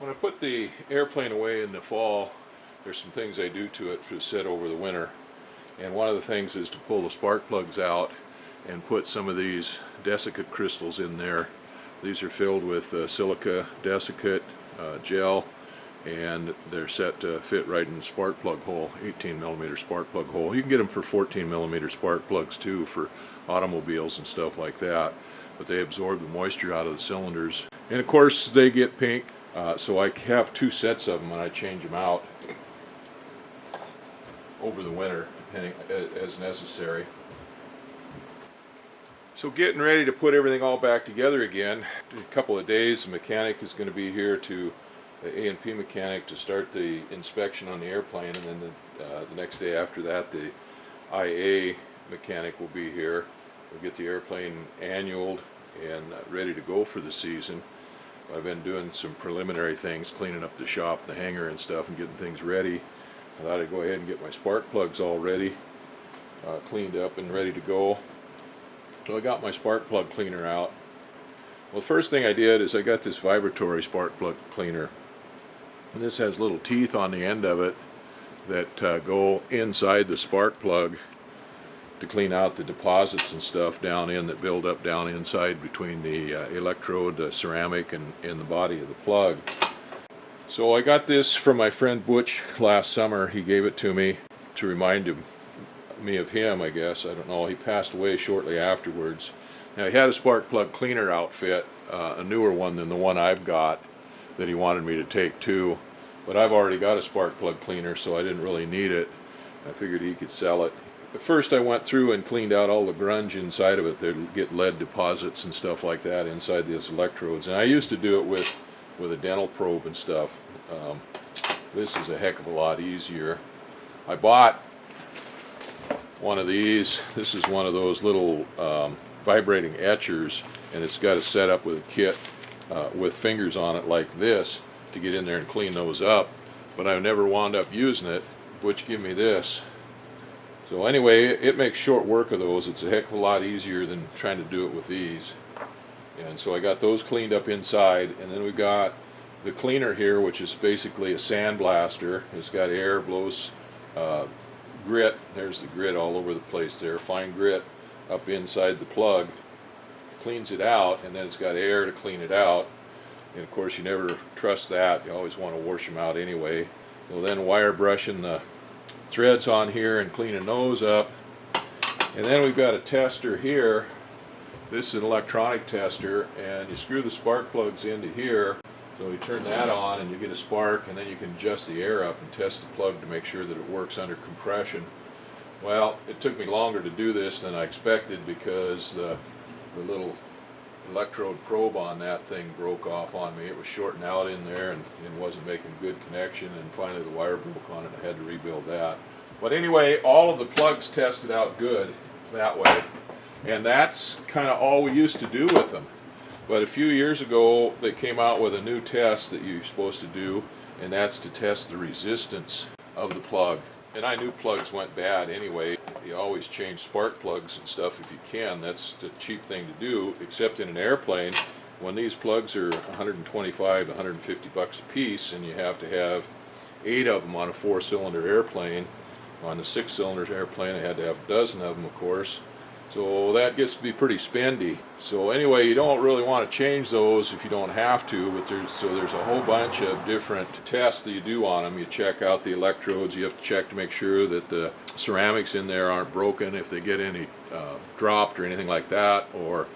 When I put the airplane away in the fall, there's some things I do to it to sit over the winter. And one of the things is to pull the spark plugs out and put some of these desiccate crystals in there. These are filled with silica desiccate gel, and they're set to fit right in the spark plug hole, 18 millimeter spark plug hole. You can get them for 14 millimeter spark plugs too for automobiles and stuff like that, but they absorb the moisture out of the cylinders. And of course they get pink, so I have two sets of them and I change them out over the winter depending as necessary. So getting ready to put everything all back together again. In a couple of days the mechanic is going to be here, to the A&P mechanic, to start the inspection on the airplane, and then the next day after that the IA mechanic will be here. We'll get the airplane annualed and ready to go for the season. I've been doing some preliminary things, cleaning up the shop, the hangar and stuff, and getting things ready. I thought I'd go ahead and get my spark plugs all ready, cleaned up and ready to go. So I got my spark plug cleaner out. Well, the first thing I did is I got this Vibratory spark plug cleaner. And this has little teeth on the end of it that go inside the spark plug to clean out the deposits and stuff down in that build up down inside between the electrode, the ceramic, and the body of the plug. So I got this from my friend Butch last summer. He gave it to me to remind me of him, I guess. I don't know. He passed away shortly afterwards. Now, he had a spark plug cleaner outfit, a newer one than the one I've got, that he wanted me to take too. But I've already got a spark plug cleaner, so I didn't really need it. I figured he could sell it. At first I went through and cleaned out all the grunge inside of it. They'd get lead deposits and stuff like that inside these electrodes. And I used to do it with a dental probe and stuff. This is a heck of a lot easier. I bought one of these. This is one of those little vibrating etchers, and it's got it set up with a kit with fingers on it like this to get in there and clean those up. But I've never wound up using it. Butch gave me this. So anyway, it makes short work of those. It's a heck of a lot easier than trying to do it with these. And so I got those cleaned up inside, and then we got the cleaner here, which is basically a sandblaster. It's got air, blows grit. There's the grit all over the place there, fine grit up inside the plug. Cleans it out, and then it's got air to clean it out. And of course you never trust that. You always want to wash them out anyway. So then wire brushing the threads on here and cleaning those up. And then we've got a tester here. This is an electronic tester, and you screw the spark plugs into here. So you turn that on and you get a spark, and then you can adjust the air up and test the plug to make sure that it works under compression. Well, it took me longer to do this than I expected because the little electrode probe on that thing broke off on me. It was shorting out in there and wasn't making good connection, and finally the wire broke on it. I had to rebuild that. But anyway, all of the plugs tested out good that way, and that's kind of all we used to do with them. But a few years ago they came out with a new test that you're supposed to do, and that's to test the resistance of the plug. And I knew plugs went bad anyway. You always change spark plugs and stuff if you can. That's the cheap thing to do, except in an airplane when these plugs are 125 to 150 bucks a piece, and you have to have 8 of them on a 4-cylinder airplane. On the 6-cylinder airplane I had to have a dozen of them, of course. So that gets to be pretty spendy. So anyway, you don't really want to change those if you don't have to, but there's a whole bunch of different tests that you do on them. You check out the electrodes. You have to check to make sure that the ceramics in there aren't broken. If they get any dropped or anything like that, or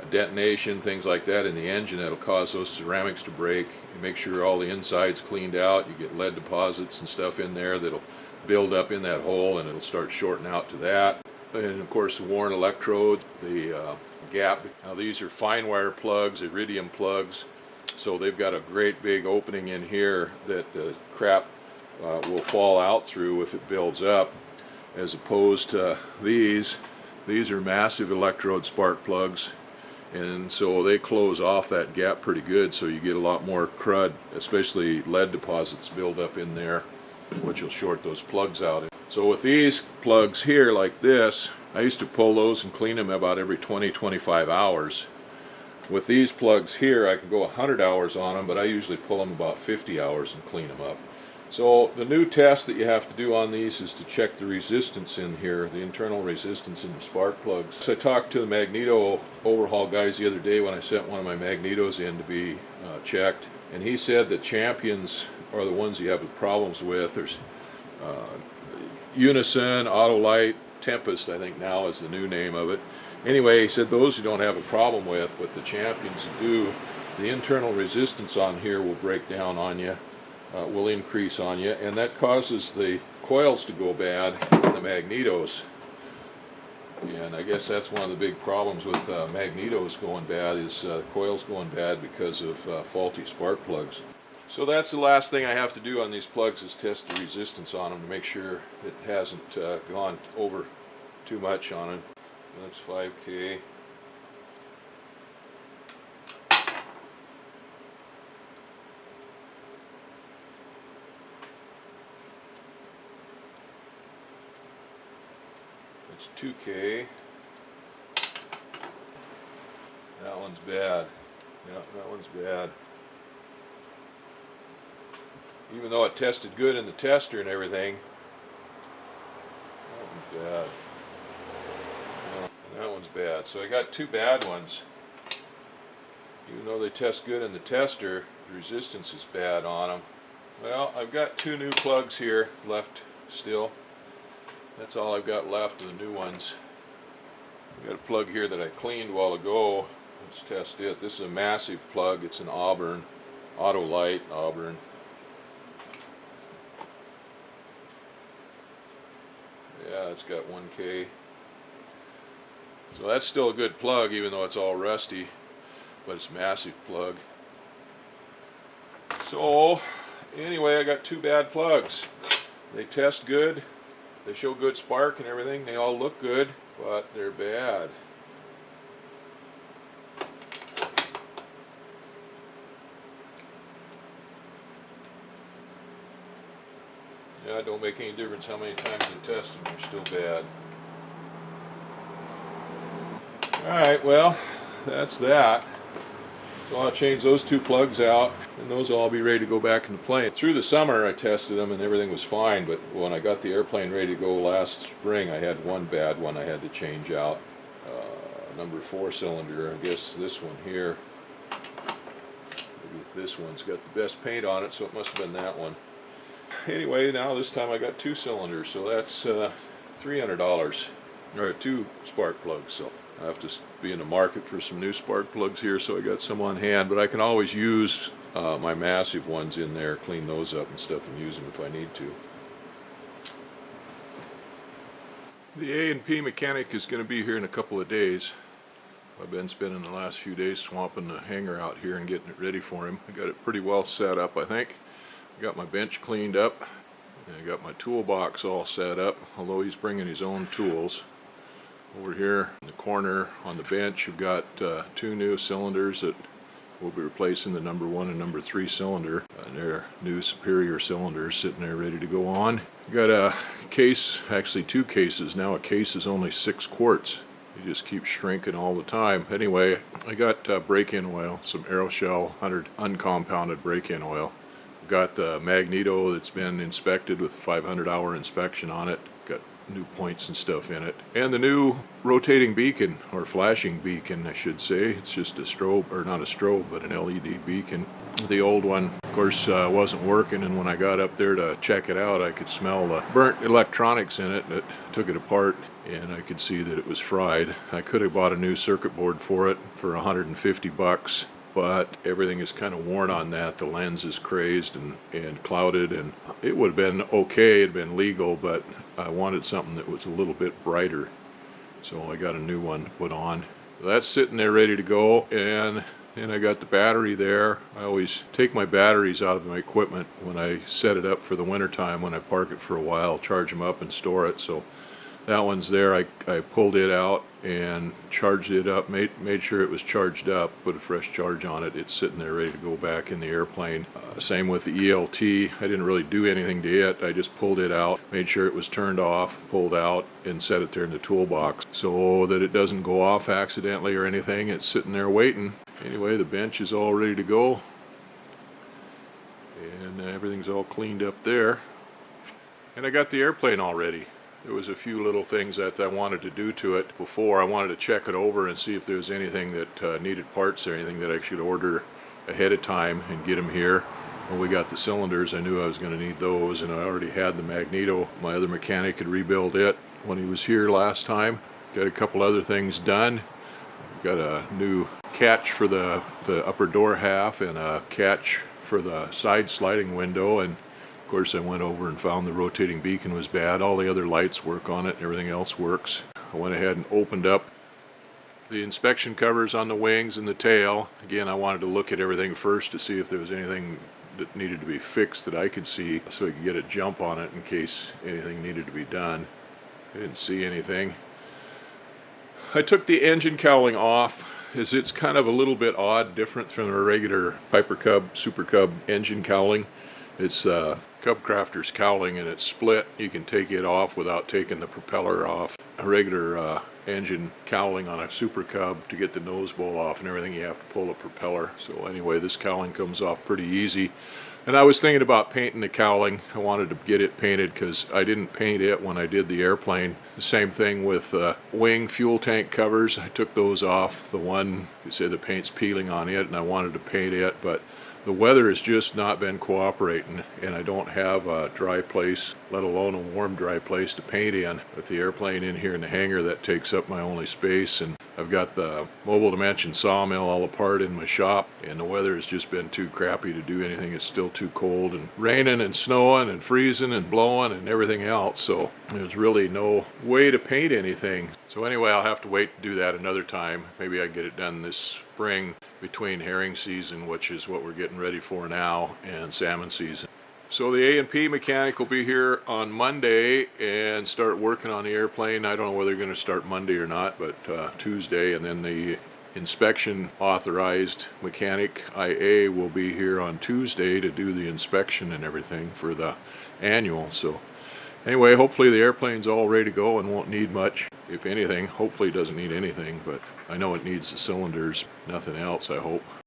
a detonation, things like that in the engine that'll cause those ceramics to break. You make sure all the inside's cleaned out. You get lead deposits and stuff in there that'll build up in that hole, and it'll start shorting out to that. And of course the worn electrodes, the gap. Now these are fine wire plugs, iridium plugs, so they've got a great big opening in here that the crap will fall out through if it builds up, as opposed to these. These are massive electrode spark plugs, and so they close off that gap pretty good, so you get a lot more crud, especially lead deposits build up in there, which will short those plugs out. So with these plugs here like this, I used to pull those and clean them about every 20-25 hours. With these plugs here, I can go 100 hours on them, but I usually pull them about 50 hours and clean them up. So the new test that you have to do on these is to check the resistance in here, the internal resistance in the spark plugs. So I talked to the magneto overhaul guys the other day when I sent one of my magnetos in to be checked, and he said that Champions are the ones you have problems with. There's Unison, Autolite, Tempest, I think now is the new name of it. Anyway, he said those you don't have a problem with, but the Champions do. The internal resistance on here will break down on you, will increase on you, and that causes the coils to go bad in the magnetos. And I guess that's one of the big problems with magnetos going bad is coils going bad because of faulty spark plugs. So that's the last thing I have to do on these plugs is test the resistance on them to make sure it hasn't gone over too much on it. That's 5K. That's 2K. That one's bad. Yeah, that one's bad. Even though it tested good in the tester and everything, that one's bad. That one's bad. So I got two bad ones. Even though they test good in the tester, the resistance is bad on them. Well, I've got two new plugs here left still. That's all I've got left of the new ones. I've got a plug here that I cleaned a while ago. Let's test it. This is a massive plug. It's an Auburn, Autolite Auburn. Yeah, it's got 1K. So that's still a good plug, even though it's all rusty, but it's a massive plug. So anyway, I got two bad plugs. They test good, they show good spark and everything, they all look good, but they're bad. Yeah, it don't make any difference how many times you test them, they're still bad. Alright, well, that's that. So I'll change those two plugs out, and those will all be ready to go back in the plane. Through the summer I tested them and everything was fine, but when I got the airplane ready to go last spring, I had one bad one I had to change out. Number 4 cylinder, I guess this one here. Maybe this one's got the best paint on it, so it must have been that one. Anyway, now this time I got 2 cylinders, so that's $300, or 2 spark plugs. So I have to be in the market for some new spark plugs here, so I got some on hand, but I can always use my massive ones in there, clean those up and stuff, and use them if I need to. The A&P mechanic is going to be here in a couple of days. I've been spending the last few days swamping the hangar out here and getting it ready for him. I got it pretty well set up, I think. I got my bench cleaned up, and I got my toolbox all set up, although he's bringing his own tools. Over here in the corner on the bench, you've got 2 new cylinders that will be replacing the number 1 and number 3 cylinder. And they're new Superior cylinders sitting there ready to go on. Got a case, actually 2 cases. Now a case is only 6 quarts. You just keep shrinking all the time. Anyway, I got break-in oil, some Aeroshell 100 uncompounded break-in oil. Got the magneto that's been inspected with a 500-hour inspection on it. Got new points and stuff in it. And the new rotating beacon, or flashing beacon I should say. It's just a strobe, or not a strobe, but an LED beacon. The old one, of course, wasn't working, and when I got up there to check it out, I could smell the burnt electronics in it, and it took it apart, and I could see that it was fried. I could have bought a new circuit board for it for $150, but everything is kind of worn on that. The lens is crazed and clouded, and it would have been okay, it had been legal, but I wanted something that was a little bit brighter, so I got a new one to put on. So that's sitting there ready to go, and I got the battery there. I always take my batteries out of my equipment when I set it up for the winter time. When I park it for a while, charge them up and store it. So that one's there. I pulled it out and charged it up, made sure it was charged up, put a fresh charge on it. It's sitting there ready to go back in the airplane. Same with the ELT. I didn't really do anything to it. I just pulled it out, made sure it was turned off, pulled out, and set it there in the toolbox so that it doesn't go off accidentally or anything. It's sitting there waiting. Anyway, the bench is all ready to go, and everything's all cleaned up there. And I got the airplane all ready. There was a few little things that I wanted to do to it before. I wanted to check it over and see if there was anything that needed parts or anything that I should order ahead of time and get them here. When we got the cylinders, I knew I was going to need those, and I already had the magneto. My other mechanic had rebuilt it when he was here last time. Got a couple other things done. Got a new catch for the upper door half and a catch for the side sliding window, and of course I went over and found the rotating beacon was bad. All the other lights work on it and everything else works. I went ahead and opened up the inspection covers on the wings and the tail. Again, I wanted to look at everything first to see if there was anything that needed to be fixed that I could see so I could get a jump on it in case anything needed to be done. I didn't see anything. I took the engine cowling off, as it's kind of a little bit odd, different from a regular Piper Cub, Super Cub engine cowling. It's Cub Crafter's cowling, and it's split. You can take it off without taking the propeller off. A regular engine cowling on a Super Cub, to get the nose bowl off and everything, you have to pull the propeller. So anyway, this cowling comes off pretty easy. And I was thinking about painting the cowling. I wanted to get it painted because I didn't paint it when I did the airplane. The same thing with wing fuel tank covers. I took those off. The one, it said the paint's peeling on it, and I wanted to paint it, but the weather has just not been cooperating, and I don't have a dry place, let alone a warm dry place to paint in. With the airplane in here in the hangar, that takes up my only space, and I've got the mobile dimension sawmill all apart in my shop, and the weather has just been too crappy to do anything. It's still too cold, and raining and snowing and freezing and blowing and everything else, so there's really no way to paint anything. So anyway, I'll have to wait to do that another time. Maybe I get it done this spring between herring season, which is what we're getting ready for now, and salmon season. So the A&P mechanic will be here on Monday and start working on the airplane. I don't know whether they're going to start Monday or not, but Tuesday. And then the inspection authorized mechanic, IA, will be here on Tuesday to do the inspection and everything for the annual. So anyway, hopefully the airplane's all ready to go and won't need much, if anything. Hopefully it doesn't need anything, but I know it needs the cylinders, nothing else, I hope.